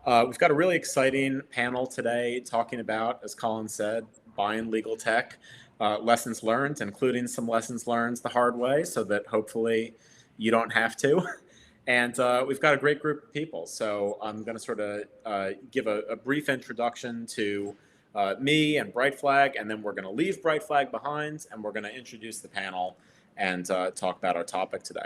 We've got a really exciting panel today talking about, as Colin said, buying legal tech, lessons learned, including some lessons learned the hard way so that hopefully you don't have to. And we've got a great group of people. So I'm going to sort of give a brief introduction to me and Brightflag, and then we're going to leave Brightflag behind, and we're going to introduce the panel and talk about our topic today.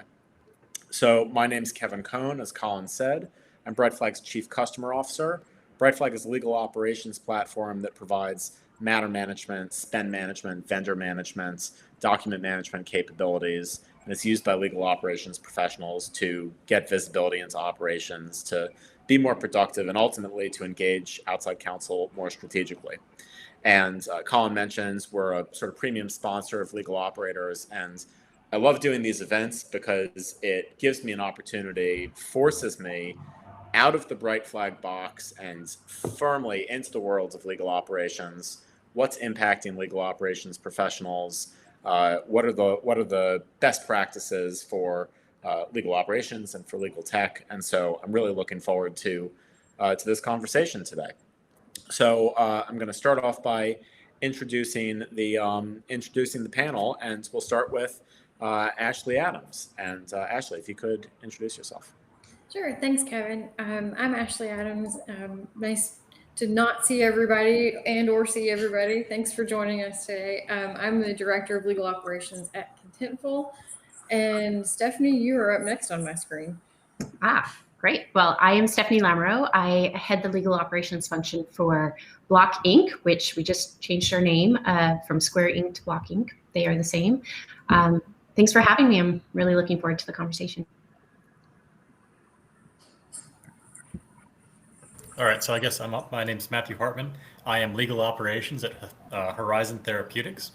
So my name's Kevin Cohn, as Colin said. I'm Brightflag's Chief Customer Officer. Brightflag is a legal operations platform that provides matter management, spend management, vendor management, document management capabilities, and it's used by legal operations professionals to get visibility into operations, to be more productive, and ultimately to engage outside counsel more strategically. And Colin mentions we're a sort of premium sponsor of legal operators, and I love doing these events because it gives me an opportunity, forces me out of the Brightflag box and firmly into the world of legal operations. What's impacting legal operations professionals? What are the best practices for legal operations and for legal tech? And so I'm really looking forward to this conversation today. So I'm going to start off by introducing the panel, and we'll start with Ashley Adams. And Ashley, if you could introduce yourself. Sure. Thanks, Kevin. I'm Ashley Adams. Nice to not see everybody or see everybody. Thanks for joining us today. I'm the Director of Legal Operations at Contentful. And Stephanie, you are up next on my screen. Great. Well, I am Stephanie Lamaro. I head the legal operations function for Block Inc., which we just changed our name from Square Inc. to Block Inc. They are the same. Thanks for having me. I'm really looking forward to the conversation. All right, so I guess I'm up. My name's Matthew Hartman. I am legal operations at Horizon Therapeutics.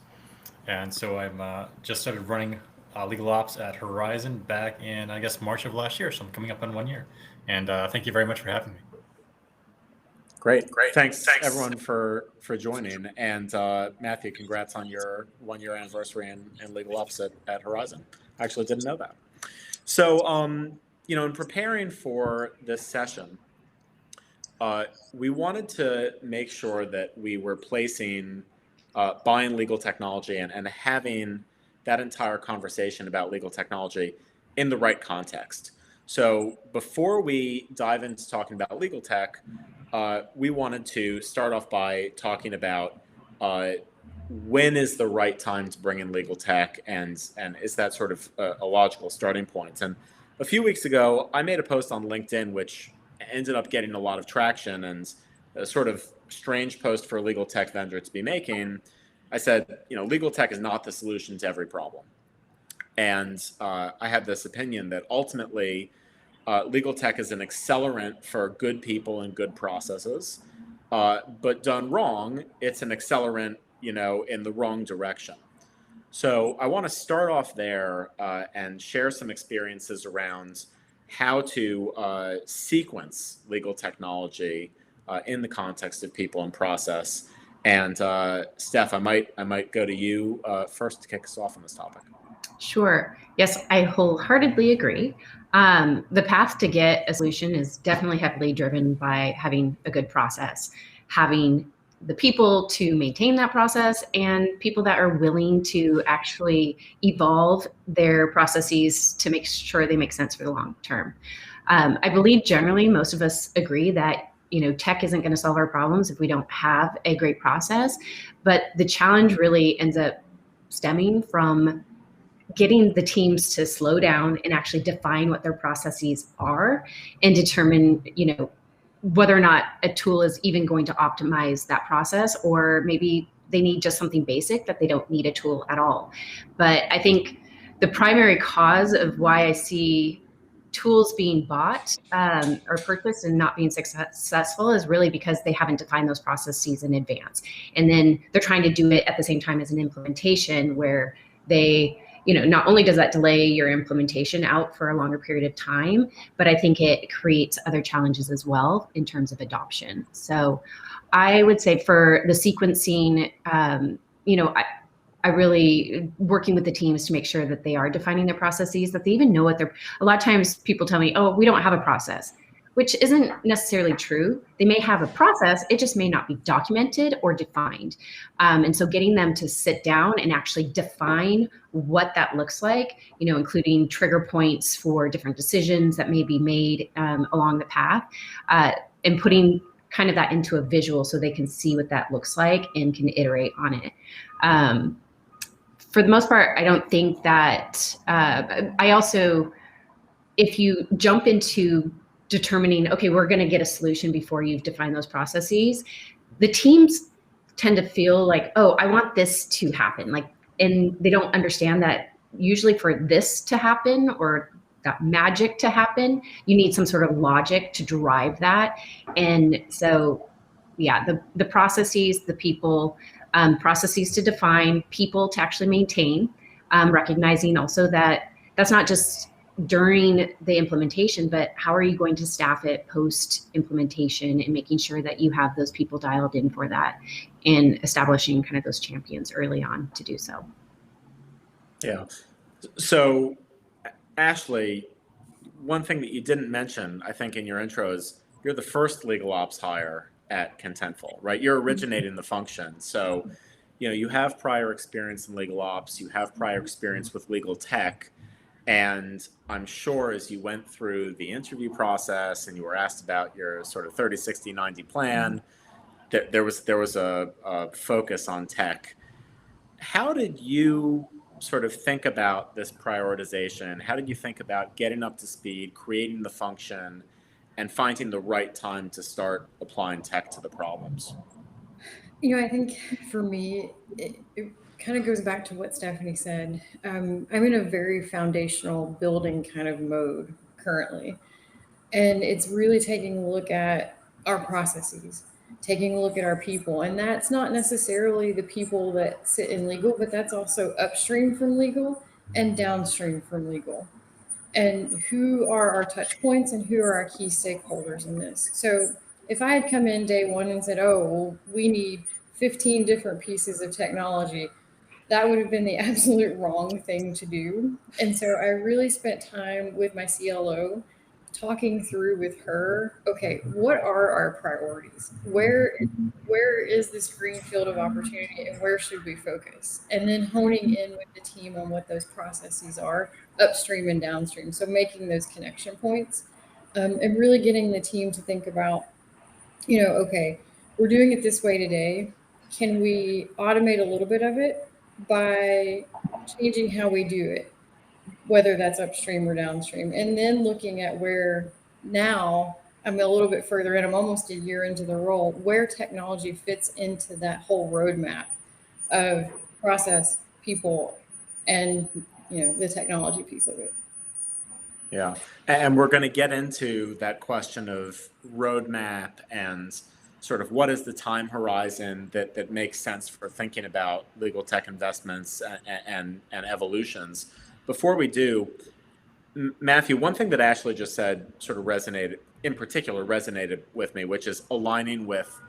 And so I'm just started running legal ops at Horizon back in, I guess, March of last year. So I'm coming up on 1 year. And thank you very much for having me. Great. Thanks everyone for joining. And Matthew, congrats on your 1 year anniversary in legal ops at Horizon. I actually didn't know that. So, in preparing for this session, we wanted to make sure that we were placing buying legal technology and having that entire conversation about legal technology in the right context. So before we dive into talking about legal tech, we wanted to start off by talking about when is the right time to bring in legal tech, and is that sort of a logical starting point? And a few weeks ago, I made a post on LinkedIn, which ended up getting a lot of traction, and a sort of strange post for a legal tech vendor to be making. I said, legal tech is not the solution to every problem. And I had this opinion that ultimately legal tech is an accelerant for good people and good processes, but done wrong, it's an accelerant, in the wrong direction. So I want to start off there and share some experiences around how to sequence legal technology in the context of people and process. And Steph, I might go to you first to kick us off on this topic. Sure. Yes, I wholeheartedly agree. The path to get a solution is definitely heavily driven by having a good process, having the people to maintain that process, and people that are willing to actually evolve their processes to make sure they make sense for the long term. I believe generally most of us agree that tech isn't going to solve our problems if we don't have a great process, but the challenge really ends up stemming from getting the teams to slow down and actually define what their processes are and determine, whether or not a tool is even going to optimize that process, or maybe they need just something basic that they don't need a tool at all. But I think the primary cause of why I see tools being bought or purchased and not being successful is really because they haven't defined those processes in advance. And then they're trying to do it at the same time as an implementation where they, not only does that delay your implementation out for a longer period of time, but I think it creates other challenges as well in terms of adoption. So I would say for the sequencing, I really working with the teams to make sure that they are defining their processes, that they even know what they're, a lot of times people tell me, oh, we don't have a process. which isn't necessarily true. They may have a process, it just may not be documented or defined. And so getting them to sit down and actually define what that looks like, including trigger points for different decisions that may be made along the path, and putting kind of that into a visual so they can see what that looks like and can iterate on it. For the most part, I don't think that, I also, if you jump into determining, okay, we're going to get a solution before you've defined those processes, the teams tend to feel like, oh, I want this to happen. And they don't understand that usually for this to happen or that magic to happen, you need some sort of logic to drive that. And so, yeah, the processes, the people, processes to define, people to actually maintain, recognizing also that that's not just during the implementation, but how are you going to staff it post implementation, and making sure that you have those people dialed in for that, and establishing kind of those champions early on to do so. Yeah. So, Ashley, one thing that you didn't mention, I think, in your intro is you're the first legal ops hire at Contentful, right? You're originating the function. So, you have prior experience in legal ops, you have prior experience with legal tech. And I'm sure as you went through the interview process and you were asked about your sort of 30, 60, 90 plan, there was a focus on tech. How did you sort of think about this prioritization? How did you think about getting up to speed, creating the function, and finding the right time to start applying tech to the problems? I think for me, it kind of goes back to what Stephanie said. I'm in a very foundational building kind of mode currently. And it's really taking a look at our processes, taking a look at our people. And that's not necessarily the people that sit in legal, but that's also upstream from legal and downstream from legal. And who are our touch points and who are our key stakeholders in this? So if I had come in day one and said, oh, well, we need 15 different pieces of technology, that would have been the absolute wrong thing to do. And so I really spent time with my CLO talking through with her, okay, what are our priorities? Where is this green field of opportunity, and where should we focus? And then honing in with the team on what those processes are upstream and downstream. So making those connection points, and really getting the team to think about, okay, we're doing it this way today. Can we automate a little bit of it by changing how we do it, whether that's upstream or downstream? And then looking at where now I'm a little bit further in, I'm almost a year into the role, where technology fits into that whole roadmap of process, people, and the technology piece of it. Yeah. And we're going to get into that question of roadmap and sort of what is the time horizon that makes sense for thinking about legal tech investments and evolutions. Before we do, Matthew, one thing that Ashley just said sort of resonated with me, which is aligning with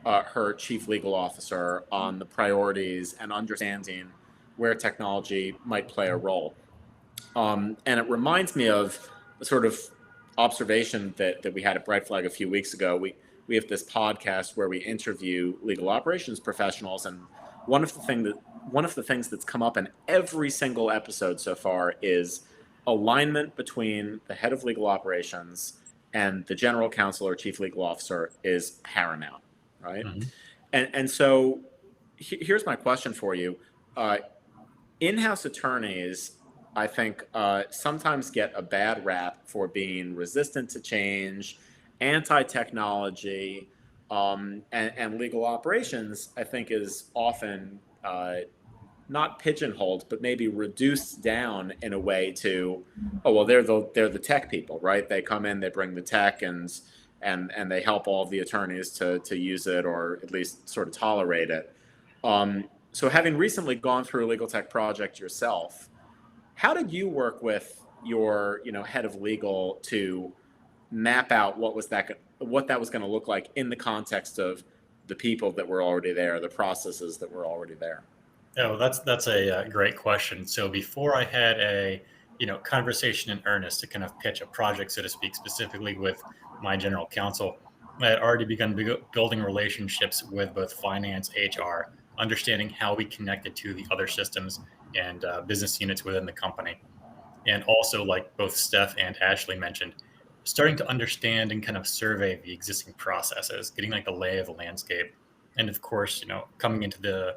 her chief legal officer on the priorities and understanding where technology might play a role. And it reminds me of the sort of observation that we had at Brightflag a few weeks ago. We have this podcast where we interview legal operations professionals, and one of the things that's come up in every single episode so far is alignment between the head of legal operations and the general counsel or chief legal officer is paramount, right? Mm-hmm. And so here's my question for you. In-house attorneys, I think, sometimes get a bad rap for being resistant to change, anti-technology, and legal operations, I think, is often not pigeonholed, but maybe reduced down in a way to, oh, well, they're the tech people, right? They come in, they bring the tech, and they help all of the attorneys to use it, or at least sort of tolerate it. So having recently gone through a legal tech project yourself, how did you work with your head of legal to map out what that was going to look like in the context of the people that were already there, the processes that were already there? Oh, that's a great question. So before I had a conversation in earnest to kind of pitch a project, so to speak, specifically with my general counsel. I had already begun building relationships with both finance, HR, understanding how we connected to the other systems and business units within the company. And also, like both Steph and Ashley mentioned, starting to understand and kind of survey the existing processes, getting like the lay of the landscape. And of course, coming into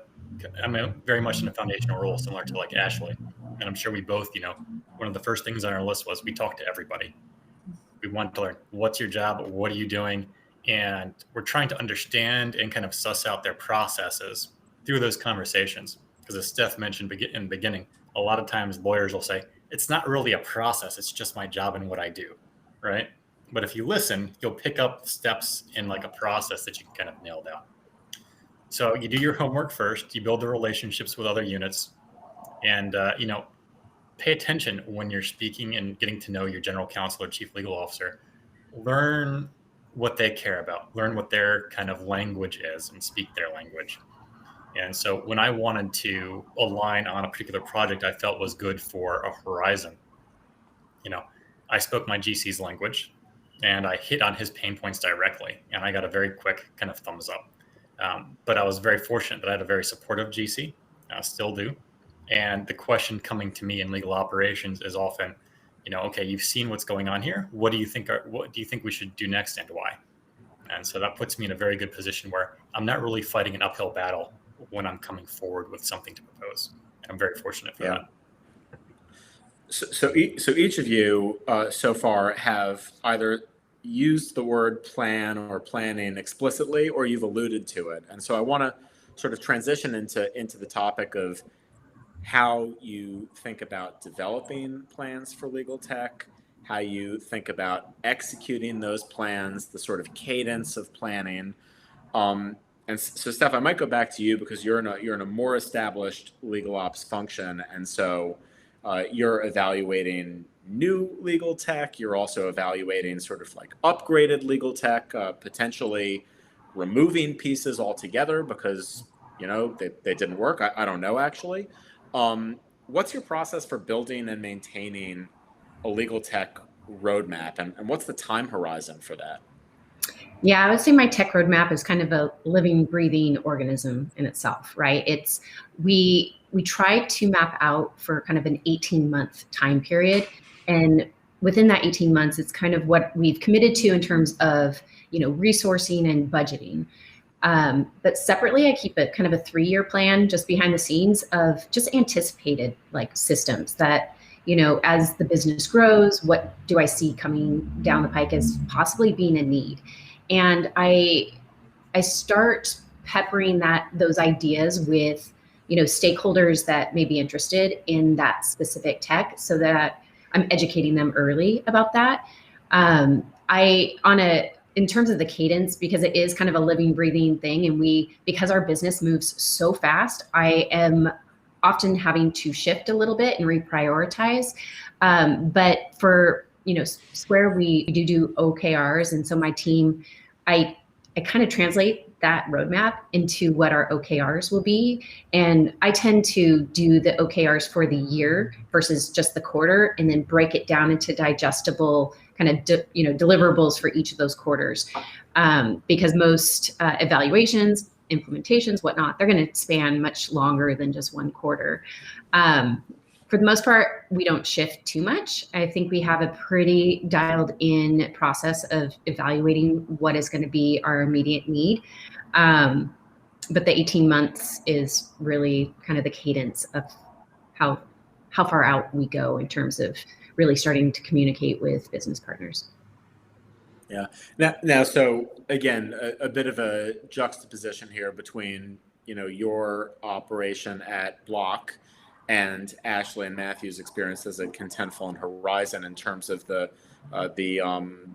I'm very much in a foundational role similar to like Ashley. And I'm sure we both, one of the first things on our list was we talk to everybody. We want to learn, what's your job? What are you doing? And we're trying to understand and kind of suss out their processes through those conversations. Because as Steph mentioned in the beginning, a lot of times lawyers will say, it's not really a process, it's just my job and what I do, right? But if you listen, you'll pick up steps in like a process that you can kind of nail down. So you do your homework first, you build the relationships with other units, and pay attention when you're speaking and getting to know your general counsel or chief legal officer. Learn what they care about, learn what their kind of language is, and speak their language. And so when I wanted to align on a particular project I felt was good for a Horizon, I spoke my GC's language and I hit on his pain points directly, and I got a very quick kind of thumbs up. But I was very fortunate that I had a very supportive GC, still do. And the question coming to me in legal operations is often, okay, you've seen what's going on here. What do you think we should do next, and why? And so that puts me in a very good position where I'm not really fighting an uphill battle when I'm coming forward with something to propose. I'm very fortunate for that. So each of you so far have either used the word plan or planning explicitly, or you've alluded to it. And so I want to sort of transition into the topic of how you think about developing plans for legal tech, how you think about executing those plans, the sort of cadence of planning. And so, Steph, I might go back to you because you're in a more established legal ops function, and so you're evaluating new legal tech. You're also evaluating sort of like upgraded legal tech, potentially removing pieces altogether because they didn't work. I don't know actually. What's your process for building and maintaining a legal tech roadmap, and what's the time horizon for that? Yeah, I would say my tech roadmap is kind of a living, breathing organism in itself, right? We try to map out for kind of an 18-month time period. And within that 18 months, it's kind of what we've committed to in terms of, resourcing and budgeting. But separately, I keep it kind of a 3-year plan just behind the scenes of just anticipated like systems that, as the business grows, what do I see coming down the pike as possibly being a need? And I start peppering those ideas with, stakeholders that may be interested in that specific tech, so that I'm educating them early about that. In terms of the cadence, because it is kind of a living, breathing thing, and because our business moves so fast, I am often having to shift a little bit and reprioritize. But for Square, we do OKRs, and so my team, I kind of translate that roadmap into what our OKRs will be, and I tend to do the OKRs for the year versus just the quarter, and then break it down into digestible kind of deliverables for each of those quarters, because most evaluations, implementations, whatnot, they're going to span much longer than just one quarter. For the most part, we don't shift too much. I think we have a pretty dialed in process of evaluating what is going to be our immediate need. But the 18 months is really kind of the cadence of how far out we go in terms of really starting to communicate with business partners. Yeah. Now, so again, a bit of a juxtaposition here between, your operation at Block and Ashley and Matthew's experiences at Contentful and Horizon in terms of the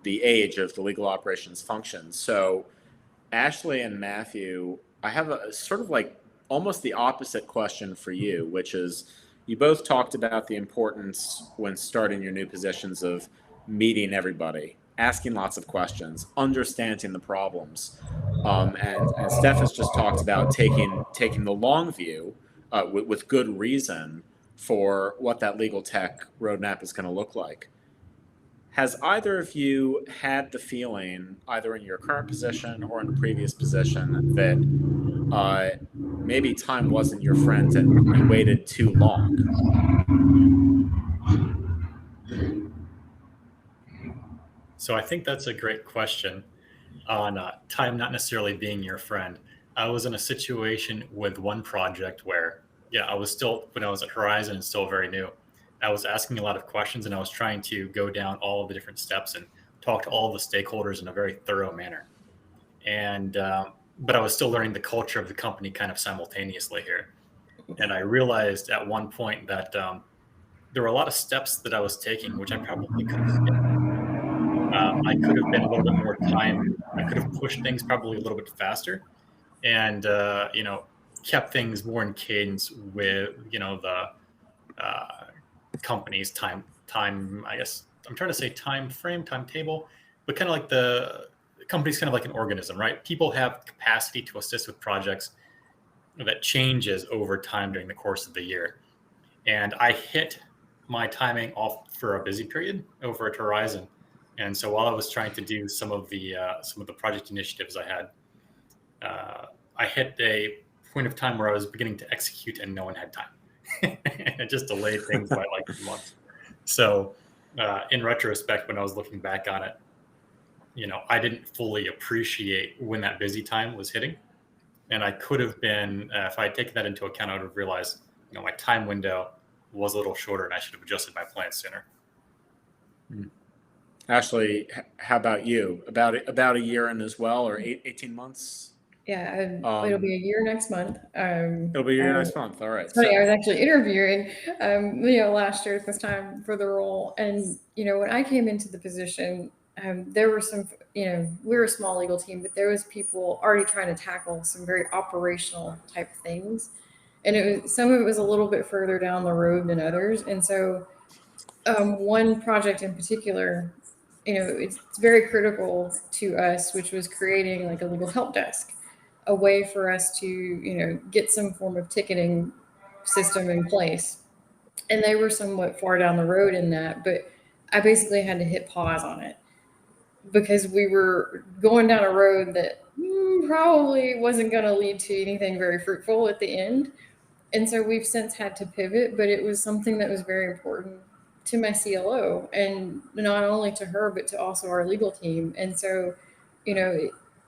age of the legal operations function. So Ashley and Matthew, I have a sort of like almost the opposite question for you, which is you both talked about the importance when starting your new positions of meeting everybody, asking lots of questions, understanding the problems. And Steph has just talked about taking the long view with good reason for what that legal tech roadmap is going to look like. Has either of you had the feeling, either in your current position or in a previous position, that maybe time wasn't your friend and you waited too long? So I think that's a great question on time not necessarily being your friend. I was in a situation with one project where, I was still, when I was at Horizon and still very new, I was asking a lot of questions and I was trying to go down all of the different steps and talk to all the stakeholders in a very thorough manner. And, but I was still learning the culture of the company kind of simultaneously here. And I realized at one point that there were a lot of steps that I was taking, which I probably could have skipped. I could have been a little bit more time. I could have pushed things probably a little bit faster and, kept things more in cadence with, the company's time, I guess I'm trying to say time frame, timetable, but kind of like the company's kind of like an organism, right? People have capacity to assist with projects that changes over time during the course of the year. And I hit my timing off for a busy period over at Horizon. And so while I was trying to do some of the project initiatives I had, I hit a point of time where I was beginning to execute and no one had time. And it just delayed things by like months. So in retrospect, when I was looking back on it, I didn't fully appreciate when that busy time was hitting. And I could have been, if I had taken that into account, I would have realized, my time window was a little shorter and I should have adjusted my plans sooner. Ashley, how about you? About a year in as well, or 18 months? Yeah, it'll be a year next month. It'll be a year next month. All right. It's funny, I was actually interviewing, last year at this time for the role. And, when I came into the position, there were some, we were a small legal team, but there was people already trying to tackle some very operational type things. And some of it was a little bit further down the road than others. And so one project in particular, it's very critical to us, which was creating like a legal help desk, a way for us to, get some form of ticketing system in place. And they were somewhat far down the road in that, but I basically had to hit pause on it because we were going down a road that probably wasn't going to lead to anything very fruitful at the end. And so we've since had to pivot, but it was something that was very important to my CLO, and not only to her, but to also our legal team. And so,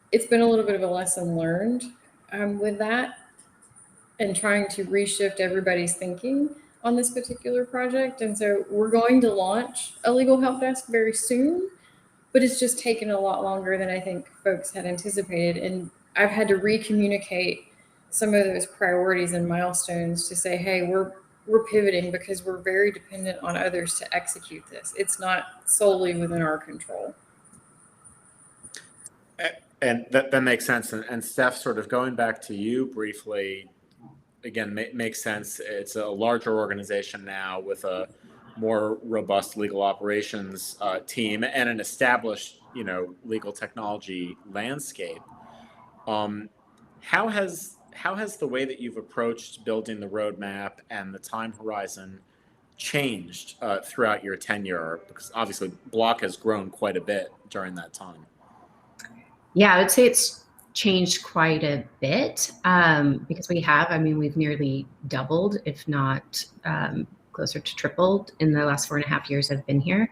it's been a little bit of a lesson learned with that and trying to reshift everybody's thinking on this particular project. And so we're going to launch a legal help desk very soon, but it's just taken a lot longer than I think folks had anticipated. And I've had to re-communicate some of those priorities and milestones to say, hey, we're pivoting because we're very dependent on others to execute this. It's not solely within our control. And that makes sense. And Steph, sort of going back to you briefly, again, makes sense. It's a larger organization now with a more robust legal operations team and an established, legal technology landscape. How has the way that you've approached building the roadmap and the time horizon changed throughout your tenure? Because obviously Block has grown quite a bit during that time. Yeah, I would say it's changed quite a bit because we've nearly doubled, if not closer to tripled in the last 4.5 years I've been here.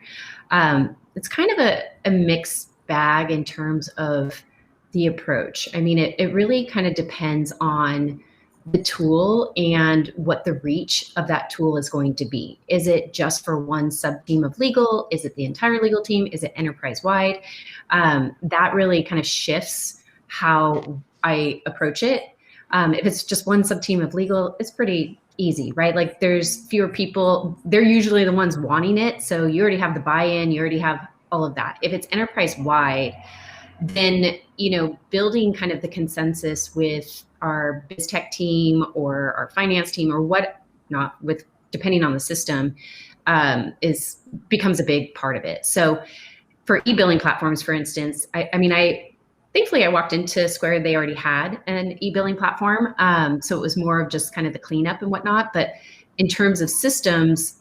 It's kind of a mixed bag in terms of the approach. I mean, it really kind of depends on the tool and what the reach of that tool is going to be. Is it just for one sub-team of legal? Is it the entire legal team? Is it enterprise-wide? That really kind of shifts how I approach it. If it's just one sub-team of legal, it's pretty easy, right? Like there's fewer people. They're usually the ones wanting it. So you already have the buy-in, you already have all of that. If it's enterprise-wide, then, building kind of the consensus with our biz tech team or our finance team or depending on the system, becomes a big part of it. So for e-billing platforms, for instance, thankfully I walked into Square, they already had an e-billing platform. So it was more of just kind of the cleanup and whatnot, but in terms of systems,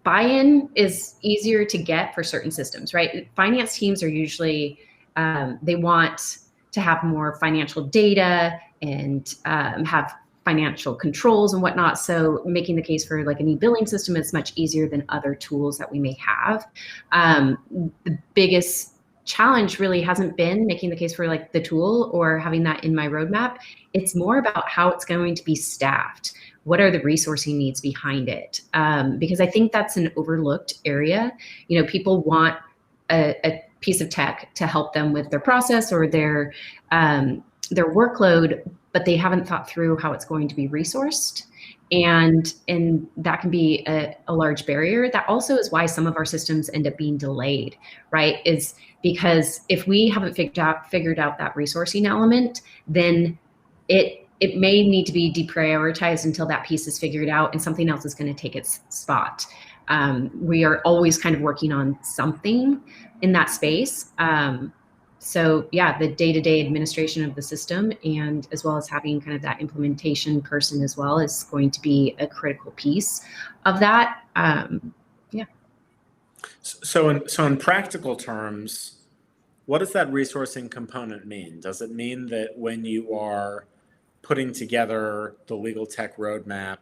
buy-in is easier to get for certain systems, right? Finance teams are usually, they want to have more financial data and have financial controls and whatnot. So making the case for like an e-billing system is much easier than other tools that we may have. The biggest challenge really hasn't been making the case for like the tool or having that in my roadmap. It's more about how it's going to be staffed. What are the resourcing needs behind it? Because I think that's an overlooked area. You know, people want a piece of tech to help them with their process or their workload, but they haven't thought through how it's going to be resourced. And that can be a large barrier. That also is why some of our systems end up being delayed, right? Is because if we haven't figured out that resourcing element, then it may need to be deprioritized until that piece is figured out and something else is going to take its spot. We are always kind of working on something in that space. So yeah, the day-to-day administration of the system and as well as having kind of that implementation person as well is going to be a critical piece of that. Yeah. So in practical terms, what does that resourcing component mean? Does it mean that when you are putting together the legal tech roadmap,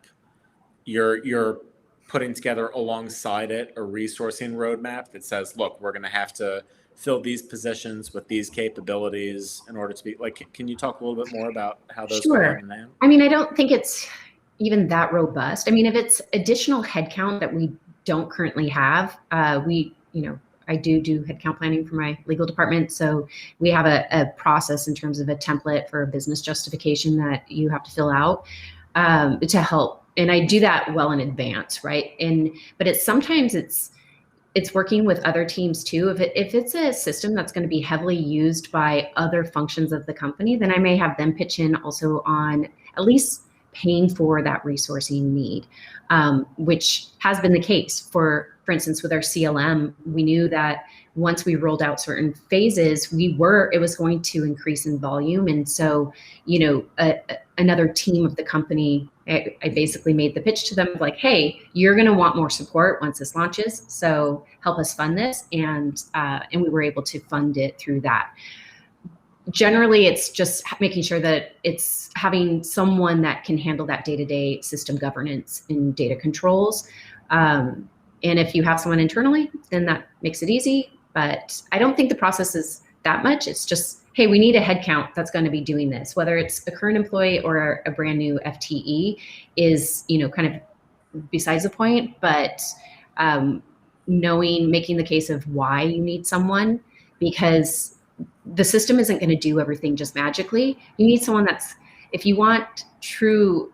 you're putting together alongside it a resourcing roadmap that says, look, we're going to have to fill these positions with these capabilities in order to be like, can you talk a little bit more about how those go hand in hand? I mean, I don't think it's even that robust. I mean, if it's additional headcount that we don't currently have, I do headcount planning for my legal department. So we have a process in terms of a template for a business justification that you have to fill out to help. And I do that well in advance, right? But sometimes it's working with other teams too. If it's a system that's going to be heavily used by other functions of the company, then I may have them pitch in also on at least paying for that resourcing need, which has been the case. For instance, with our CLM, we knew that once we rolled out certain phases, it was going to increase in volume. And so, another team of the company, I basically made the pitch to them like, hey, you're going to want more support once this launches. So help us fund this. And we were able to fund it through that. Generally, it's just making sure that it's having someone that can handle that day-to-day system governance and data controls. And if you have someone internally, then that makes it easy. But I don't think the process is that much. It's just, hey, we need a headcount that's going to be doing this. Whether it's a current employee or a brand new FTE is, kind of besides the point. But making the case of why you need someone, because the system isn't going to do everything just magically. You need someone if you want true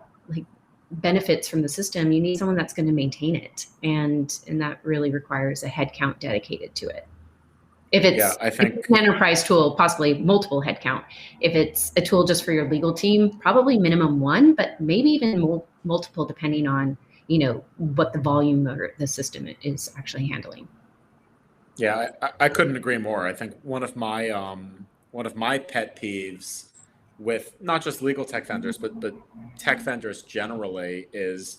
benefits from the system, you need someone that's going to maintain it. And that really requires a headcount dedicated to it. If it's an enterprise tool, possibly multiple headcount. If it's a tool just for your legal team, probably minimum one, but maybe even multiple depending on, what the volume of the system is actually handling. Yeah, I couldn't agree more. I think one of my pet peeves with not just legal tech vendors, but tech vendors generally is,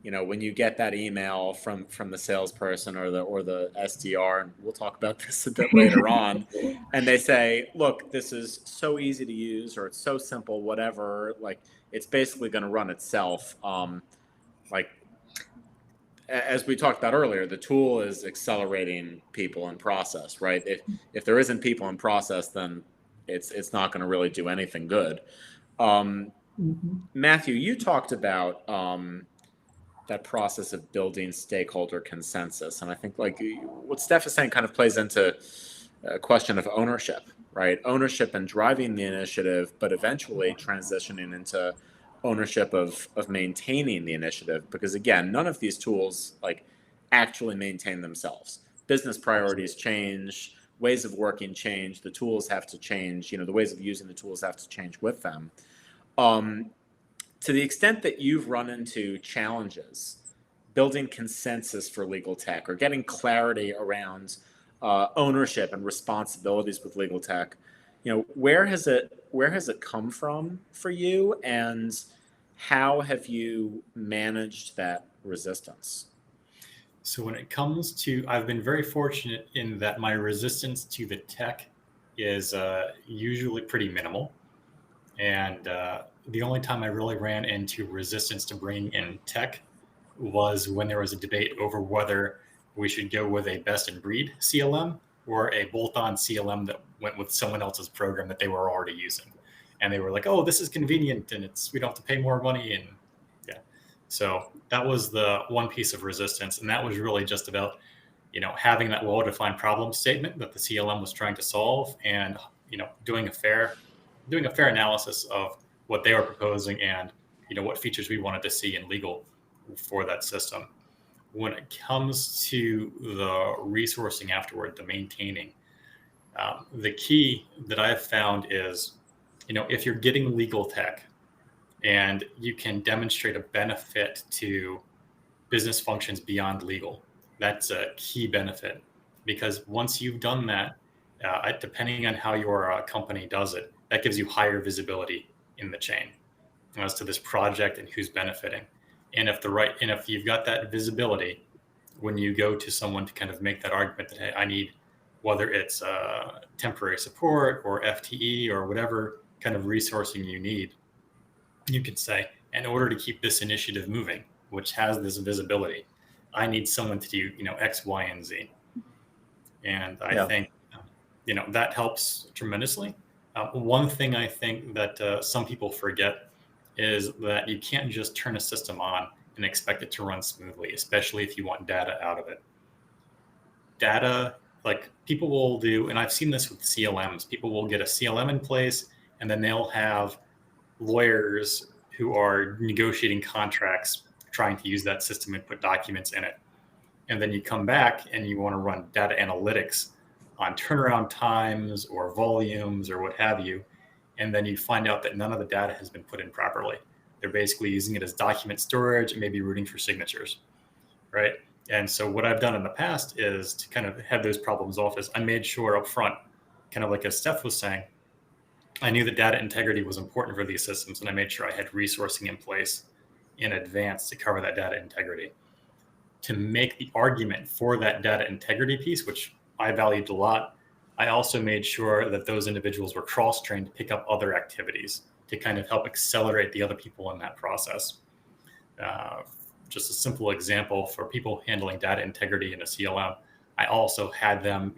when you get that email from the salesperson or the SDR, and we'll talk about this a bit later on, and they say, look, this is so easy to use, or it's so simple, whatever, like it's basically going to run itself. As we talked about earlier, the tool is accelerating people in process, right? If there isn't people in process, then it's not going to really do anything good. Matthew, you talked about that process of building stakeholder consensus, and I think what Steph is saying kind of plays into a question of ownership, right? Ownership and driving the initiative, but eventually transitioning into ownership of maintaining the initiative, because again, none of these tools actually maintain themselves. Business priorities change, ways of working change, the tools have to change, the ways of using the tools have to change with them. To the extent that you've run into challenges building consensus for legal tech or getting clarity around ownership and responsibilities with legal tech, where has it come from for you, and how have you managed that resistance? So when it comes to, I've been very fortunate in that my resistance to the tech is usually pretty minimal. And the only time I really ran into resistance to bringing in tech was when there was a debate over whether we should go with a best in breed CLM or a bolt-on CLM that went with someone else's program that they were already using. And they were like, oh, this is convenient and we don't have to pay more money. And yeah, so that was the one piece of resistance. And that was really just about, having that well-defined problem statement that the CLM was trying to solve and, doing a fair analysis of what they were proposing and, what features we wanted to see in legal for that system. When it comes to the resourcing afterward, the maintaining, the key that I've found is, if you're getting legal tech and you can demonstrate a benefit to business functions beyond legal, that's a key benefit, because once you've done that, depending on how your company does it, that gives you higher visibility in the chain as to this project and who's benefiting. And if you've got that visibility, when you go to someone to kind of make that argument that, hey, I need, whether it's temporary support or FTE or whatever kind of resourcing you need, you could say, in order to keep this initiative moving, which has this visibility, I need someone to do, X, Y, and Z. And I think, that helps tremendously. One thing I think that some people forget is that you can't just turn a system on and expect it to run smoothly, especially if you want data out of it. Data, like people will do, and I've seen this with CLMs, people will get a CLM in place and then they'll have lawyers who are negotiating contracts trying to use that system and put documents in it. And then you come back and you want to run data analytics on turnaround times or volumes or what have you. And then you find out that none of the data has been put in properly. They're basically using it as document storage and maybe routing for signatures, right? And so what I've done in the past is to kind of head those problems off is I made sure up front, kind of like as Steph was saying, I knew that data integrity was important for these systems, and I made sure I had resourcing in place in advance to cover that data integrity. To make the argument for that data integrity piece, which I valued a lot, I also made sure that those individuals were cross-trained to pick up other activities to kind of help accelerate the other people in that process. Just a simple example for people handling data integrity in a CLM, I also had them,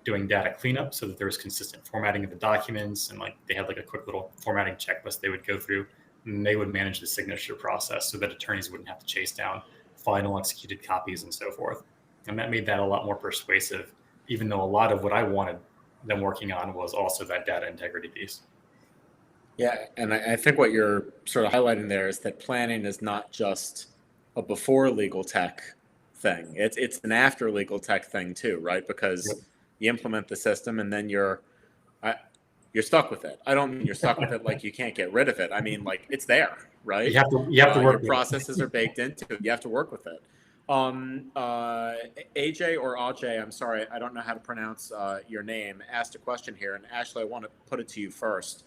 doing data cleanup so that there was consistent formatting of the documents, and like they had like a quick little formatting checklist they would go through, and they would manage the signature process so that attorneys wouldn't have to chase down final executed copies and so forth. And that made that a lot more persuasive, even though a lot of what I wanted them working on was also that data integrity piece. Yeah, and I think what you're sort of highlighting there is that planning is not just a before legal tech thing. It's an after legal tech thing too, right? Because you implement the system and then you're stuck with it. I don't mean you're stuck with it like you can't get rid of it. I mean like it's there, right? You have to work your with processes are baked into it. You have to work with it. AJ or Ajay, I'm sorry, I don't know how to pronounce your name, asked a question here, and Ashley, I want to put it to you first.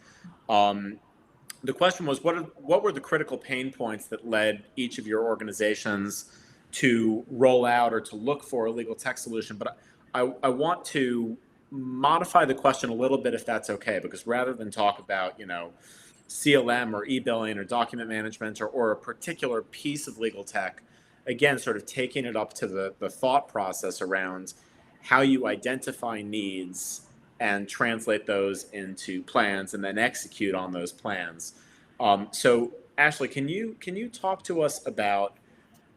The question was, what were the critical pain points that led each of your organizations to roll out or to look for a legal tech solution? But I want to modify the question a little bit, if that's okay, because rather than talk about, CLM or e-billing or document management or a particular piece of legal tech, again, sort of taking it up to the thought process around how you identify needs and translate those into plans and then execute on those plans. So Ashley, can you talk to us about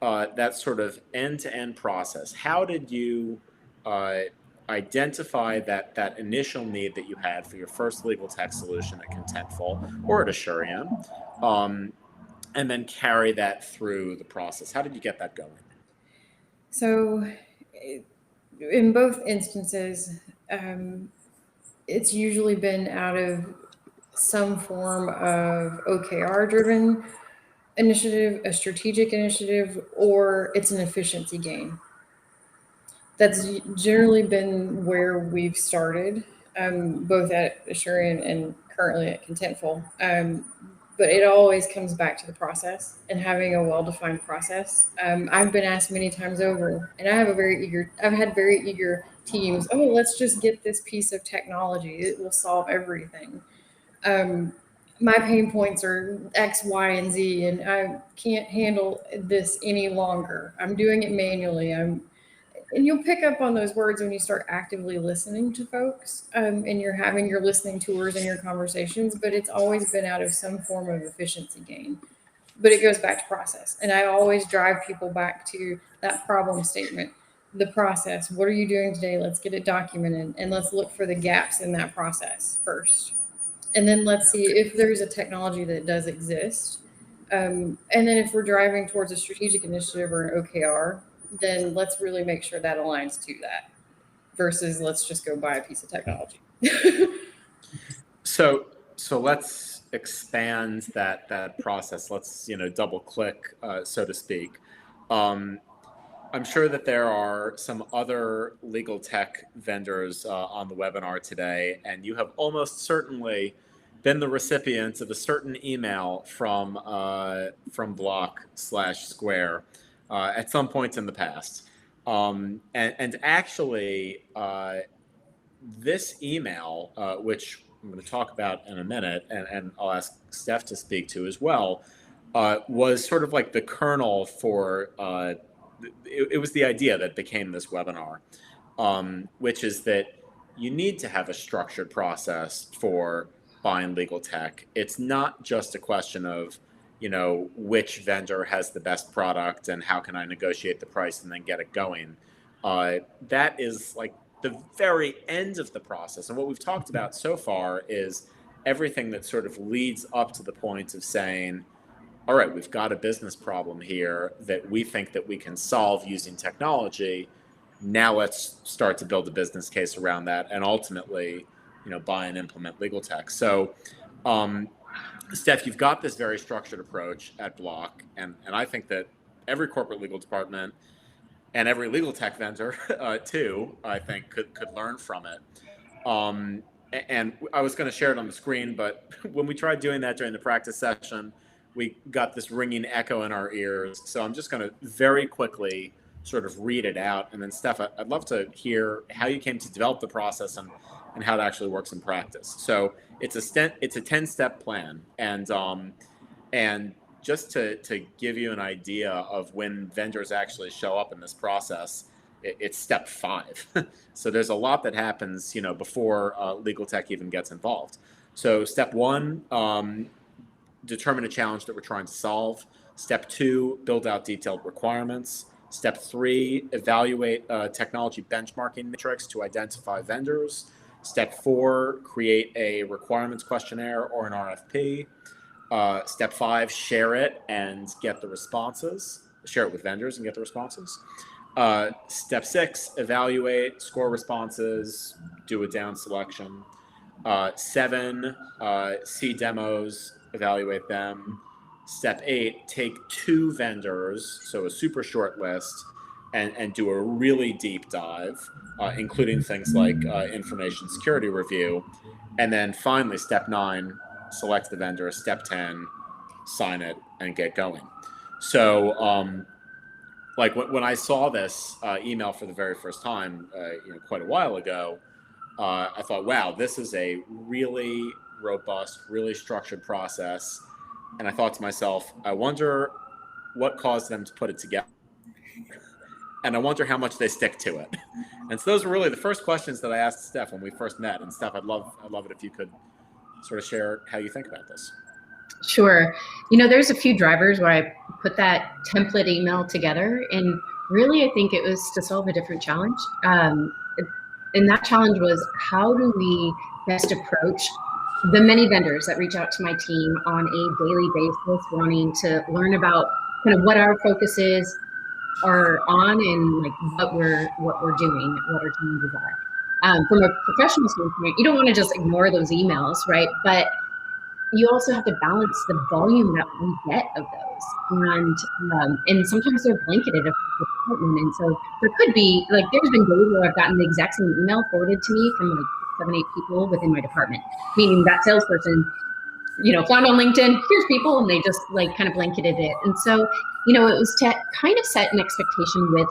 that sort of end-to-end process? How did you identify that initial need that you had for your first legal tech solution at Contentful or at Assurion, and then carry that through the process? How did you get that going? So in both instances, it's usually been out of some form of OKR-driven initiative, a strategic initiative, or it's an efficiency gain. That's generally been where we've started, both at Assurion and currently at Contentful. but it always comes back to the process and having a well-defined process. I've been asked many times over, and I've had very eager teams. Oh, let's just get this piece of technology. It will solve everything. My pain points are X, Y, and Z, and I can't handle this any longer. I'm doing it manually. And you'll pick up on those words when you start actively listening to folks, and you're having your listening tours and your conversations, but it's always been out of some form of efficiency gain. But it goes back to process. And I always drive people back to that problem statement, the process. What are you doing today? Let's get it documented, and let's look for the gaps in that process first. And then let's see if there's a technology that does exist. And then if we're driving towards a strategic initiative or an OKR, then let's really make sure that aligns to that versus let's just go buy a piece of technology. So let's expand that process. Let's, double click, so to speak. I'm sure that there are some other legal tech vendors on the webinar today, and you have almost certainly been the recipient of a certain email from Block/Square at some point in the past. And actually, this email, which I'm going to talk about in a minute, and I'll ask Steph to speak to as well, was sort of like the kernel for, it was the idea that became this webinar, which is that you need to have a structured process for buying legal tech. It's not just a question of, which vendor has the best product and how can I negotiate the price and then get it going. That is like the very end of the process. And what we've talked about so far is everything that sort of leads up to the point of saying, all right, we've got a business problem here that we think that we can solve using technology. Now let's start to build a business case around that and ultimately, buy and implement legal tech. So, Steph, you've got this very structured approach at Block, and I think that every corporate legal department and every legal tech vendor too, I think could learn from it. And I was going to share it on the screen, but when we tried doing that during the practice session, we got this ringing echo in our ears. So I'm just going to very quickly sort of read it out. And then Steph, I'd love to hear how you came to develop the process and how it actually works in practice. So it's a 10-step plan. And just to give you an idea of when vendors actually show up in this process, it's step 5. So there's a lot that happens, before legal tech even gets involved. So step 1, determine a challenge that we're trying to solve. Step 2, build out detailed requirements. Step 3, evaluate technology benchmarking metrics to identify vendors. Step 4, create a requirements questionnaire or an RFP. Step 5, share it and get the responses. Share it with vendors and get the responses. Step 6, evaluate, score responses, do a down selection. 7, see demos, evaluate them. Step 8, take 2 vendors, so a super short list, and do a really deep dive, including things like information security review. And then finally, step 9, select the vendor. Step 10, sign it and get going. So like when I saw this email for the very first time, quite a while ago, I thought, wow, this is a really robust, really structured process. And I thought to myself, I wonder what caused them to put it together. And I wonder how much they stick to it. And so those were really the first questions that I asked Steph when we first met. And Steph, I'd love it if you could sort of share how you think about this. Sure. There's a few drivers where I put that template email together, and really I think it was to solve a different challenge. And that challenge was, how do we best approach the many vendors that reach out to my team on a daily basis, wanting to learn about kind of what our focuses are on and like what we're doing, what our challenges are. From a professional standpoint, you don't want to just ignore those emails, right? But you also have to balance the volume that we get of those. And sometimes they're blanketed across the department. And so there could be, like, there's been days where I've gotten the exact same email forwarded to me from like 7, 8 people within my department, meaning that salesperson found on LinkedIn, here's people, and they just like kind of blanketed it. And so, it was to kind of set an expectation with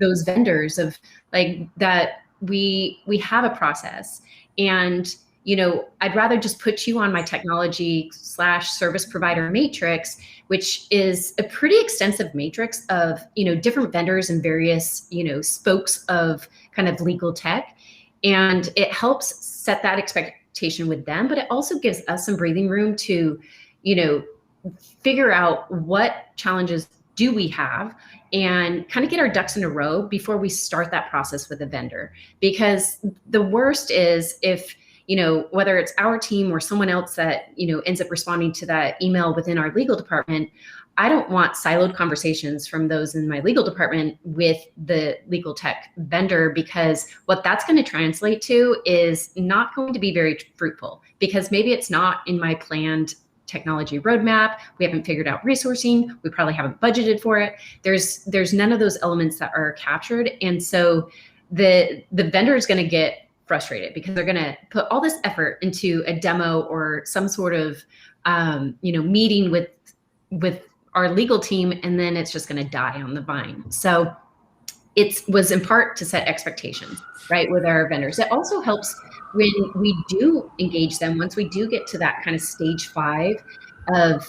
those vendors of like that we have a process, and I'd rather just put you on my technology / service provider matrix, which is a pretty extensive matrix of different vendors and various spokes of kind of legal tech, and it helps set that expectation with them, but it also gives us some breathing room to figure out what challenges do we have and kind of get our ducks in a row before we start that process with a vendor. Because the worst is if whether it's our team or someone else that ends up responding to that email within our legal department, I don't want siloed conversations from those in my legal department with the legal tech vendor, because what that's going to translate to is not going to be very fruitful, because maybe it's not in my planned technology roadmap. We haven't figured out resourcing. We probably haven't budgeted for it. There's none of those elements that are captured. And so the vendor is going to get frustrated because they're going to put all this effort into a demo or some sort of meeting with our legal team, and then it's just going to die on the vine. So it was in part to set expectations, right, with our vendors. It also helps when we do engage them, once we do get to that kind of stage 5 of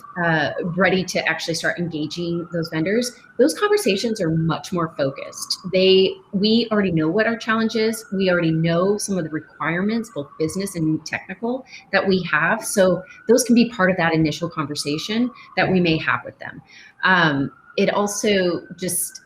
ready to actually start engaging those vendors, those conversations are much more focused. We already know what our challenge is. We already know some of the requirements, both business and technical, that we have. So those can be part of that initial conversation that we may have with them. It also just,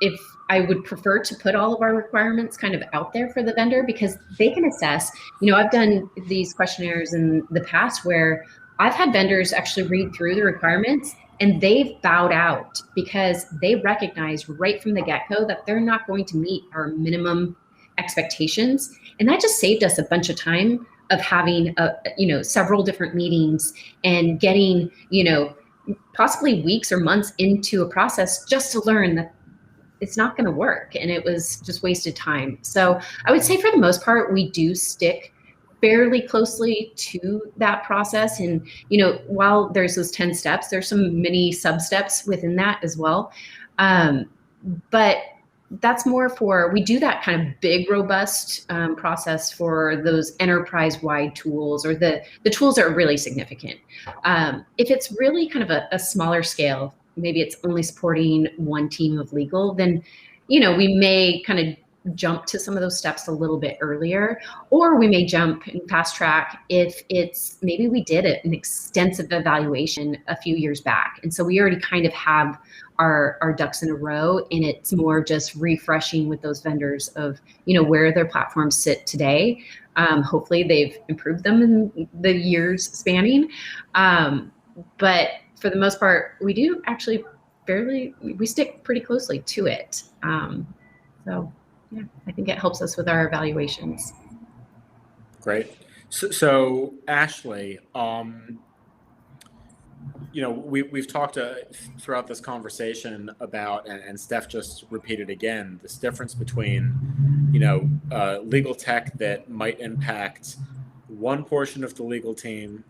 if I would prefer to put all of our requirements kind of out there for the vendor, because they can assess. I've done these questionnaires in the past where I've had vendors actually read through the requirements and they've bowed out because they recognize right from the get-go that they're not going to meet our minimum expectations. And that just saved us a bunch of time of having several different meetings and getting possibly weeks or months into a process just to learn that it's not going to work, and it was just wasted time. So I would say for the most part, we do stick fairly closely to that process. And, while there's those 10 steps, there's some mini sub-steps within that as well. But that's more for, we do that kind of big, robust process for those enterprise-wide tools, or the tools that are really significant. If it's really kind of a smaller scale, maybe it's only supporting one team of legal, then, we may kind of jump to some of those steps a little bit earlier, or we may jump and fast track if it's maybe we did an extensive evaluation a few years back. And so we already kind of have our ducks in a row, and it's more just refreshing with those vendors of, where their platforms sit today. Hopefully they've improved them in the years spanning. But for the most part, we do actually we stick pretty closely to it. So yeah, I think it helps us with our evaluations. Great. So Ashley, we've talked throughout this conversation about, and Steph just repeated again, this difference between, legal tech that might impact one portion of the legal team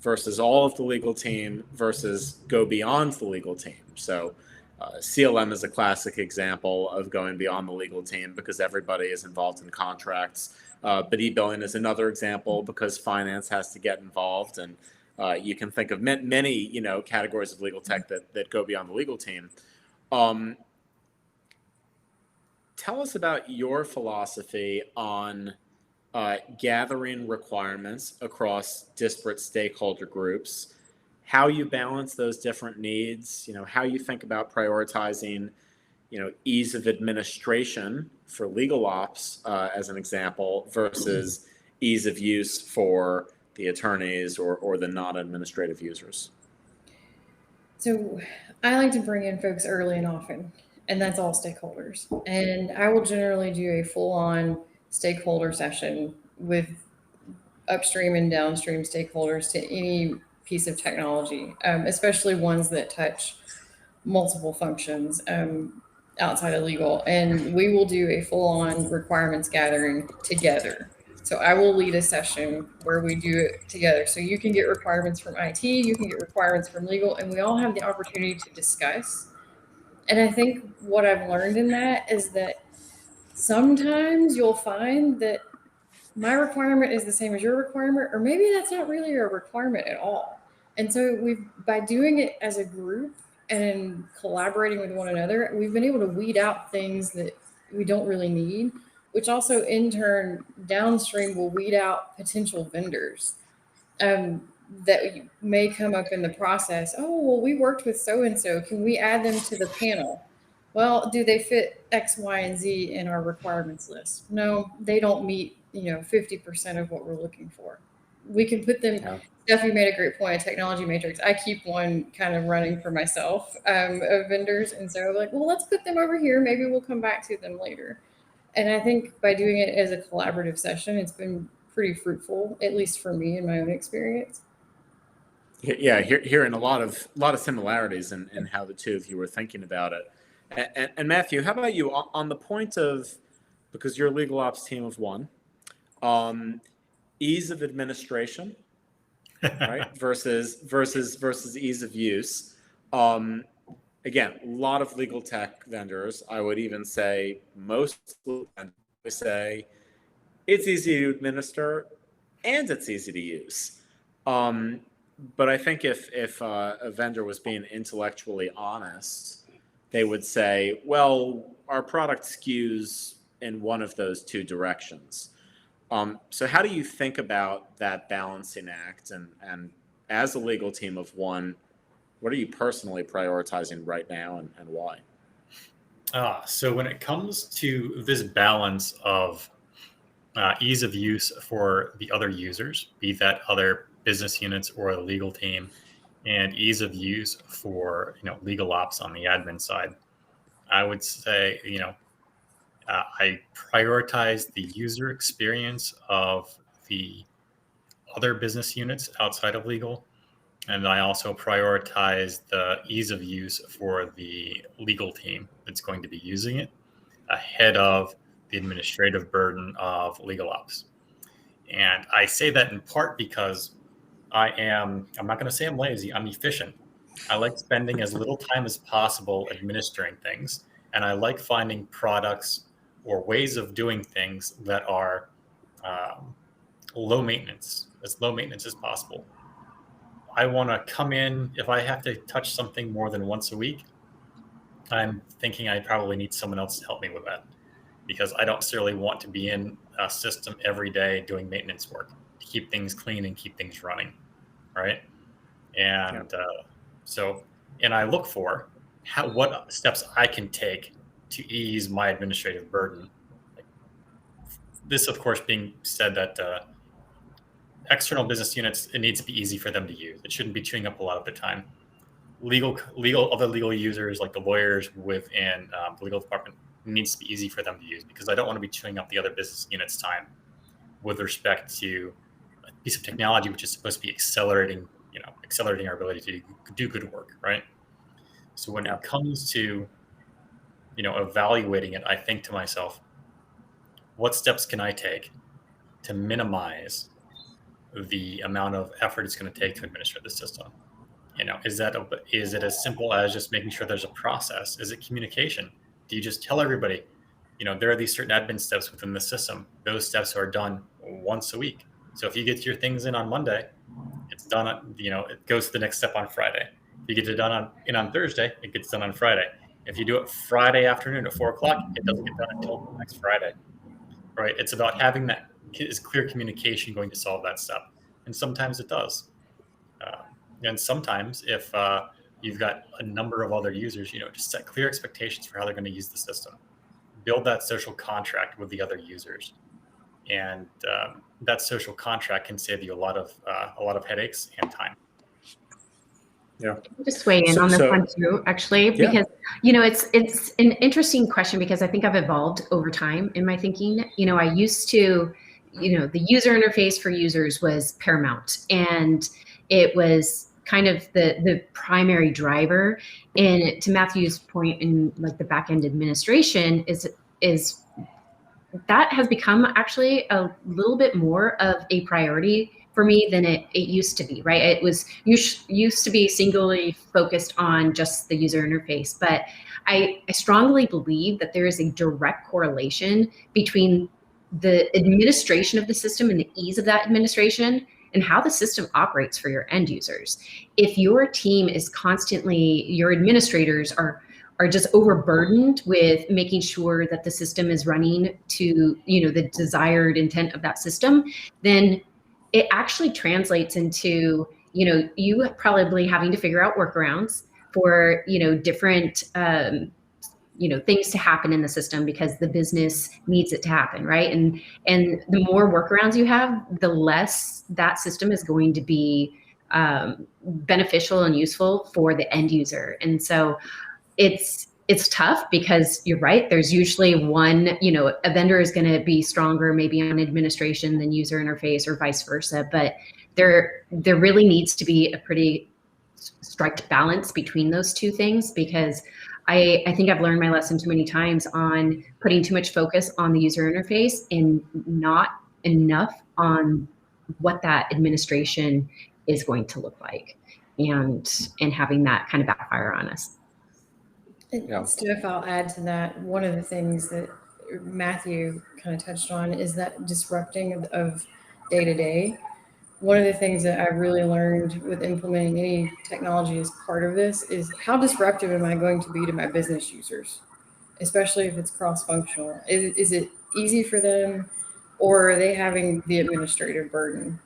versus all of the legal team versus go beyond the legal team. So CLM is a classic example of going beyond the legal team because everybody is involved in contracts. But e-billing is another example because finance has to get involved. And you can think of many, categories of legal tech that go beyond the legal team. Tell us about your philosophy on gathering requirements across disparate stakeholder groups, how you balance those different needs, how you think about prioritizing, ease of administration for legal ops, as an example, versus ease of use for the attorneys or the non-administrative users. So I like to bring in folks early and often, and that's all stakeholders. And I will generally do a full-on stakeholder session with upstream and downstream stakeholders to any piece of technology, especially ones that touch multiple functions outside of legal. And we will do a full-on requirements gathering together So I will lead a session where we do it together. So you can get requirements from IT, you can get requirements from legal, and we all have the opportunity to discuss. And I think what I've learned in that is that sometimes you'll find that my requirement is the same as your requirement, or maybe that's not really a requirement at all. And so by doing it as a group and collaborating with one another, we've been able to weed out things that we don't really need, which also in turn downstream will weed out potential vendors that may come up in the process. Oh, well, we worked with so-and-so. Can we add them to the panel? Well, do they fit X, Y, and Z in our requirements list? No, they don't meet, 50% of what we're looking for. We can put them. Yeah. Steph, you made a great point, a technology matrix. I keep one kind of running for myself of vendors. And so I'm like, well, let's put them over here. Maybe we'll come back to them later. And I think by doing it as a collaborative session, it's been pretty fruitful, at least for me in my own experience. Yeah, hearing a lot of similarities in how the two of you were thinking about it. And Matthew, how about you on the point of, because you're a legal ops team of one, ease of administration, right? versus ease of use. Again, a lot of legal tech vendors, I would even say most vendors say it's easy to administer and it's easy to use. But I think if a vendor was being intellectually honest, they would say, well, our product skews in one of those two directions. So how do you think about that balancing act? And as a legal team of one, what are you personally prioritizing right now and why? So when it comes to this balance of ease of use for the other users, be that other business units or the legal team, and ease of use for legal ops on the admin side, I would say I prioritize the user experience of the other business units outside of legal, and I also prioritize the ease of use for the legal team that's going to be using it ahead of the administrative burden of legal ops. And I say that in part because I'm not going to say I'm lazy, I'm efficient. I like spending as little time as possible administering things. And I like finding products or ways of doing things that are low maintenance, as low maintenance as possible. I want to come in, if I have to touch something more than once a week, I'm thinking I probably need someone else to help me with that, because I don't necessarily want to be in a system every day doing maintenance work to keep things clean and keep things running, right? And and I look for what steps I can take to ease my administrative burden. This, of course, being said that external business units, it needs to be easy for them to use. It shouldn't be chewing up a lot of their time. Other legal users, like the lawyers within the legal department, needs to be easy for them to use, because I don't want to be chewing up the other business units' time with respect to a piece of technology which is supposed to be accelerating our ability to do good work, right? So when it comes to evaluating it, I think to myself, what steps can I take to minimize the amount of effort it's going to take to administer the system? Is it as simple as just making sure there's a process? Is it communication? Do you just tell everybody, there are these certain admin steps within the system. Those steps are done once a week. So if you get your things in on Monday, it's done. It goes to the next step on Friday. If you get it done on Thursday, it gets done on Friday. If you do it Friday afternoon at 4:00, it doesn't get done until next Friday, right? It's about having that is clear communication going to solve that step, and sometimes it does. And sometimes if you've got a number of other users, just set clear expectations for how they're going to use the system. Build that social contract with the other users, and that social contract can save you a lot of headaches and time. Yeah. Just weigh in on this one too, actually, because it's an interesting question, because I think I've evolved over time in my thinking. I used to, the user interface for users was paramount, and it was kind of the primary driver. And to Matthew's point, in like the back end administration is that has become actually a little bit more of a priority for me than it used to be, right? It was used to be singly focused on just the user interface, but I strongly believe that there is a direct correlation between the administration of the system and the ease of that administration and how the system operates for your end users. If your team is constantly, your administrators are just overburdened with making sure that the system is running to, the desired intent of that system, then it actually translates into, you probably having to figure out workarounds for, different, things to happen in the system because the business needs it to happen, right? And the more workarounds you have, the less that system is going to be beneficial and useful for the end user. And so it's tough because you're right. There's usually one, a vendor is going to be stronger maybe on administration than user interface or vice versa. But there really needs to be a pretty strict balance between those two things, because I think I've learned my lesson too many times on putting too much focus on the user interface and not enough on what that administration is going to look like, and having that kind of backfire on us. Yeah. Steph, I'll add to that. One of the things that Matthew kind of touched on is that disrupting of day to day. One of the things that I really learned with implementing any technology as part of this is how disruptive am I going to be to my business users, especially if it's cross-functional. Is it easy for them, or are they having the administrative burden?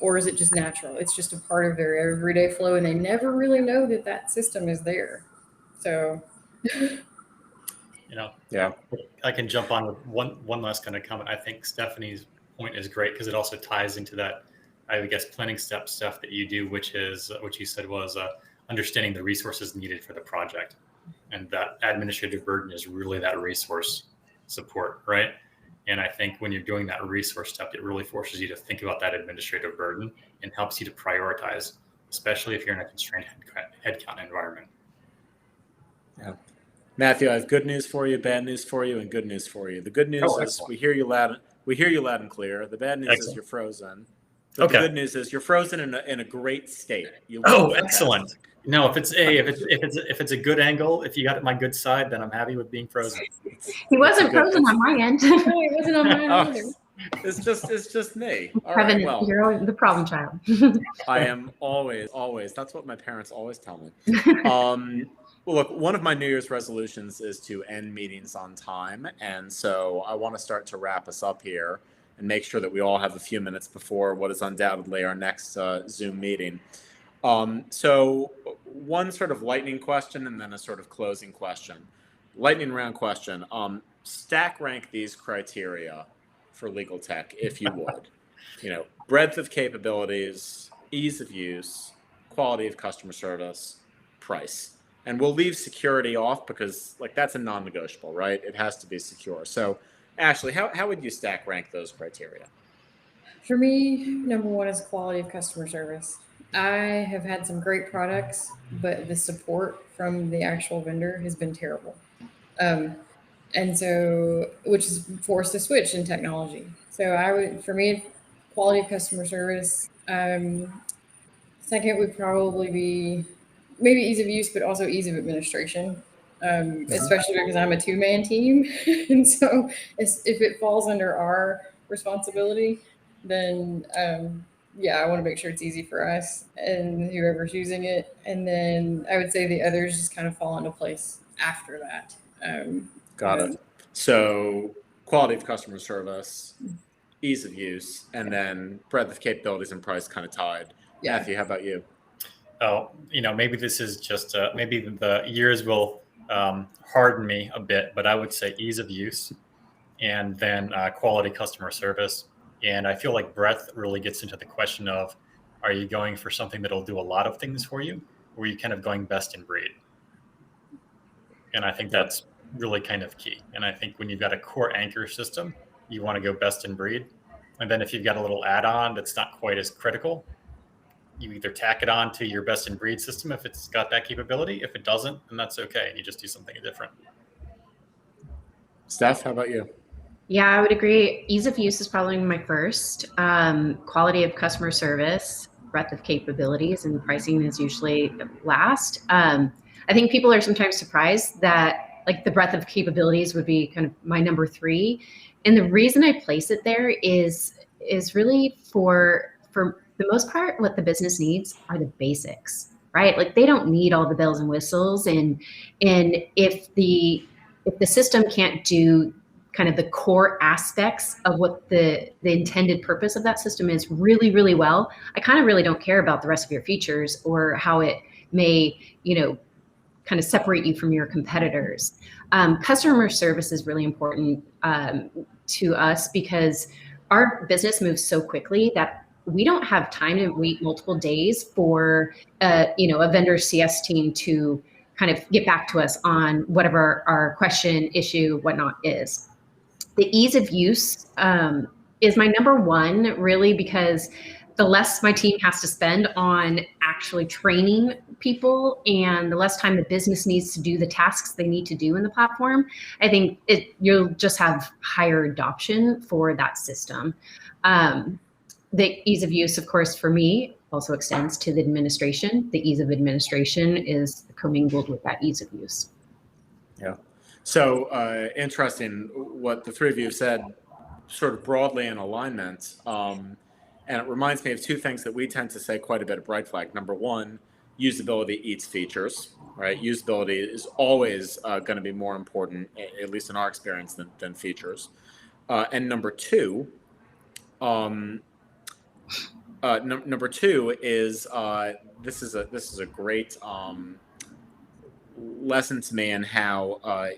Or is it just natural? It's just a part of their everyday flow, and they never really know that system is there. So, yeah, I can jump on with one last kind of comment. I think Stephanie's point is great because it also ties into that, I would guess, planning stuff that you do, which is what you said was understanding the resources needed for the project, and that administrative burden is really that resource support, right? And I think when you're doing that resource step, it really forces you to think about that administrative burden and helps you to prioritize, especially if you're in a constrained headcount environment. Yeah. Matthew, I have good news for you, bad news for you, and good news for you. The good news is we hear you loud and clear. The bad news is you're frozen. But the good news is you're frozen in a great state. Excellent. No, if it's a good angle, if you got my good side, then I'm happy with being frozen. He wasn't frozen on my end. No, he wasn't on mine either. It's just me. All Kevin, right, well, you're the problem child. I am always. That's what my parents always tell me. Well, look, one of my New Year's resolutions is to end meetings on time. And so I want to start to wrap us up here and make sure that we all have a few minutes before what is undoubtedly our next Zoom meeting. So one sort of lightning question and then a sort of closing question. Lightning round question. Stack rank these criteria for legal tech, if you would. Breadth of capabilities, ease of use, quality of customer service, price. And we'll leave security off because that's a non-negotiable, right? It has to be secure. So Ashley, how would you stack rank those criteria? For me, number one is quality of customer service. I have had some great products, but the support from the actual vendor has been terrible. And so, which is forced to switch in technology. So for me, quality of customer service. Second would probably be maybe ease of use, but also ease of administration, especially because I'm a two-man team. And so if it falls under our responsibility, then I want to make sure it's easy for us and whoever's using it. And then I would say the others just kind of fall into place after that. Got it. So quality of customer service, ease of use, and then breadth of capabilities and price kind of tied. Yeah. Matthew, how about you? Oh, maybe this is just maybe the years will harden me a bit, but I would say ease of use and then quality customer service. And I feel like breadth really gets into the question of, are you going for something that'll do a lot of things for you, or are you kind of going best in breed? And I think that's really kind of key. And I think when you've got a core anchor system, you want to go best in breed. And then if you've got a little add-on that's not quite as critical, you either tack it on to your best in breed system if it's got that capability. If it doesn't, then that's okay. And you just do something different. Steph, how about you? Yeah, I would agree. Ease of use is probably my first. Quality of customer service, breadth of capabilities, and pricing is usually last. I think people are sometimes surprised that like the breadth of capabilities would be kind of my number three. And the reason I place it there is really for the most part, what the business needs are the basics, right? Like they don't need all the bells and whistles. And if the system can't do kind of the core aspects of what the intended purpose of that system is really, really well, I kind of really don't care about the rest of your features or how it may, kind of separate you from your competitors. Customer service is really important to us because our business moves so quickly that we don't have time to wait multiple days for a vendor CS team to kind of get back to us on whatever our question, issue, whatnot is. The ease of use is my number one, really, because the less my team has to spend on actually training people and the less time the business needs to do the tasks they need to do in the platform, I think you'll just have higher adoption for that system. The ease of use, of course, for me also extends to the administration. The ease of administration is commingled with that ease of use. Yeah. So interesting what the three of you have said, sort of broadly in alignment. And it reminds me of two things that we tend to say quite a bit at Brightflag. Number one, usability eats features, right? Usability is always going to be more important, at least in our experience, than features. And number two, number two is this is a great lesson to me in how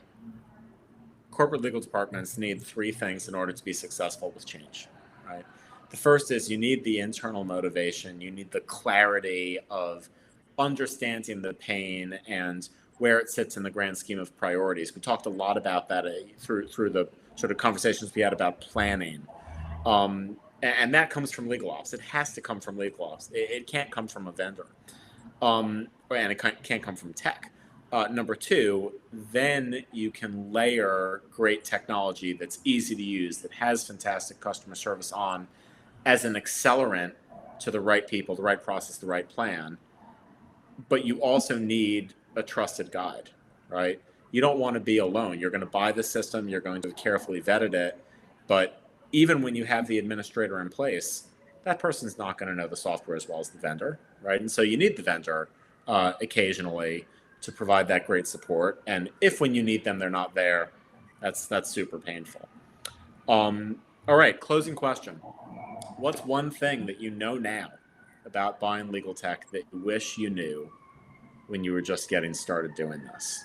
corporate legal departments need three things in order to be successful with change, right? The first is you need the internal motivation. You need the clarity of understanding the pain and where it sits in the grand scheme of priorities. We talked a lot about that through the sort of conversations we had about planning. And that comes from legal ops. It has to come from legal ops. It can't come from a vendor. And it can't come from tech. Number two, then you can layer great technology that's easy to use, that has fantastic customer service on as an accelerant to the right people, the right process, the right plan. But you also need a trusted guide, right? You don't want to be alone. You're going to buy the system. You're going to carefully vet it. But even when you have the administrator in place, that person's not going to know the software as well as the vendor, right? And so you need the vendor occasionally to provide that great support. And if when you need them, they're not there, that's super painful. All right, closing question. What's one thing that you know now about buying legal tech that you wish you knew when you were just getting started doing this?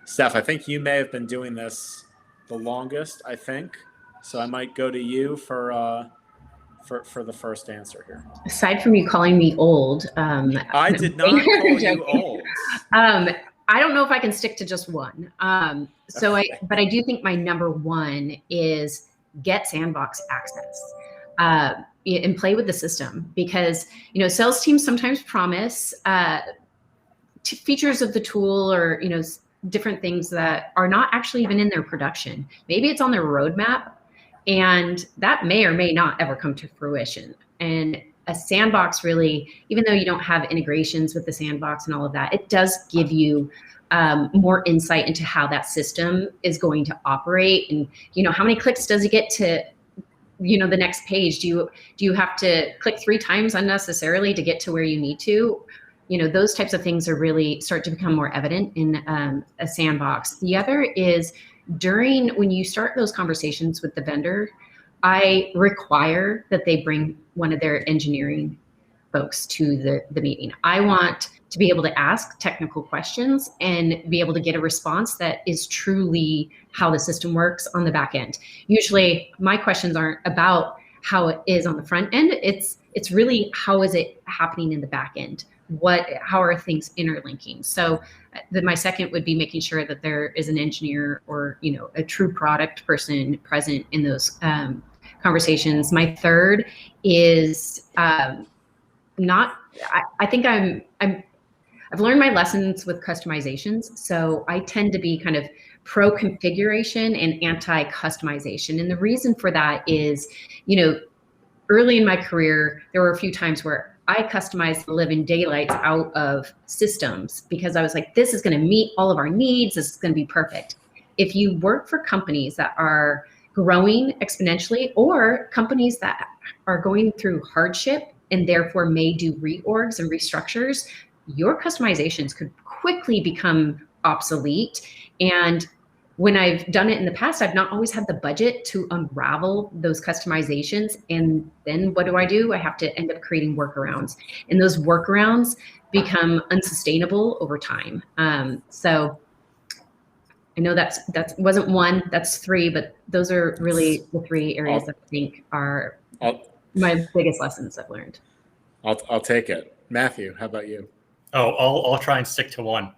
Steph, I think you may have been doing this the longest, I think. So I might go to you for the first answer here. Aside from you calling me old, I did not call you old. I don't know if I can stick to just one. But I do think my number one is get Sandbox Access and play with the system, because sales teams sometimes promise features of the tool or different things that are not actually even in their production. Maybe it's on their roadmap, and that may or may not ever come to fruition. And a sandbox really, even though you don't have integrations with the sandbox and all of that, it does give you more insight into how that system is going to operate. And how many clicks does it get to the next page? Do you have to click 3 times unnecessarily to get to where you need to? Those types of things are really start to become more evident in a sandbox. The other is when you start those conversations with the vendor, I require that they bring one of their engineering folks to the meeting. I want to be able to ask technical questions and be able to get a response that is truly how the system works on the back end. Usually my questions aren't about how it is on the front end. It's really how is it happening in the back end? How are things interlinking? So my second would be making sure that there is an engineer or a true product person present in those conversations. My third is I think I've learned my lessons with customizations. So I tend to be kind of pro-configuration and anti-customization. And the reason for that is, you know, early in my career, there were a few times where I customized the living daylights out of systems because I was like, this is going to meet all of our needs. This is going to be perfect. If you work for companies that are growing exponentially or companies that are going through hardship and therefore may do reorgs and restructures, your customizations could quickly become obsolete. And when I've done it in the past, I've not always had the budget to unravel those customizations. And then what do? I have to end up creating workarounds. And those workarounds become unsustainable over time. So I know that wasn't one, that's three, but those are really the three areas that I think are my biggest lessons I've learned. I'll take it. Matthew, how about you? Oh, I'll try and stick to one.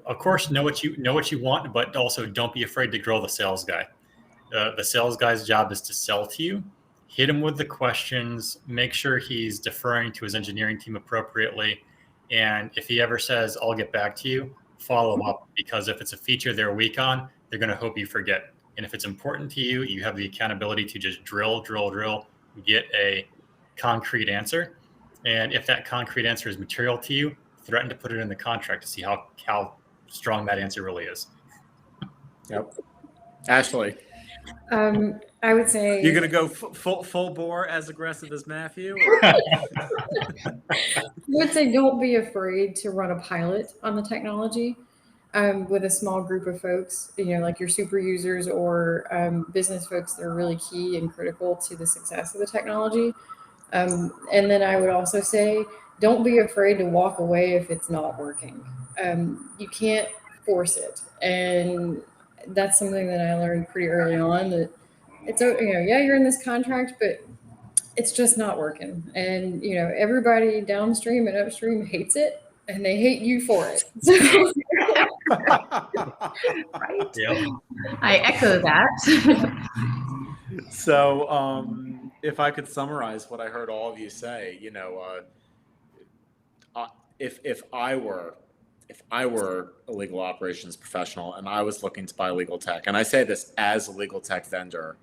Of course, know what you want, but also don't be afraid to grill the sales guy. The sales guy's job is to sell to you. Hit him with the questions. Make sure he's deferring to his engineering team appropriately. And if he ever says, "I'll get back to you," follow up, because if it's a feature they're weak on, they're going to hope you forget. And if it's important to you, you have the accountability to just drill, get a concrete answer. And if that concrete answer is material to you, threaten to put it in the contract to see how strong that answer really is. Yep. Ashley, I would say you're gonna go full bore, as aggressive as Matthew. I would say don't be afraid to run a pilot on the technology with a small group of folks. You know, like your super users or business folks that are really key and critical to the success of the technology. And then I would also say, don't be afraid to walk away if it's not working. You can't force it. And that's something that I learned pretty early on, that it's, you know, yeah, you're in this contract, but it's just not working. And, you know, everybody downstream and upstream hates it, and they hate you for it. Right? Yep. I echo that. So if I could summarize what I heard all of you say, you know, if I were a legal operations professional and I was looking to buy legal tech, and I say this as a legal tech vendor,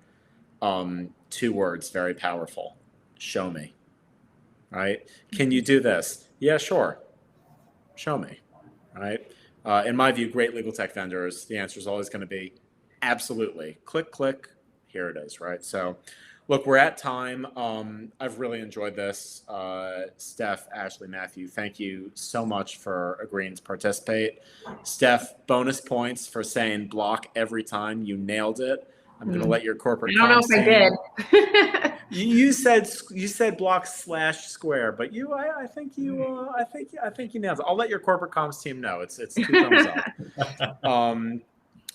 two words, very powerful: show me. Right? Can you do this? Yeah, sure. Show me. Right? In my view, great legal tech vendors, the answer is always going to be absolutely. Click, click. Here it is. Right? So, look, we're at time. I've really enjoyed this. Steph, Ashley, Matthew, thank you so much for agreeing to participate. Steph, bonus points for saying block every time. You nailed it. I'm going to let your corporate. I don't know if I did. You said block /square, but I think you nailed it. I'll let your corporate comms team know. It's 2 thumbs up.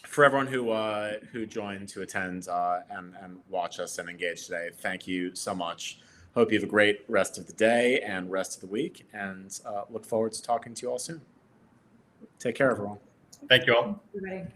For everyone who joined to attend and watch us and engage today, thank you so much. Hope you have a great rest of the day and rest of the week, and look forward to talking to you all soon. Take care, everyone. Thank you all. Everybody.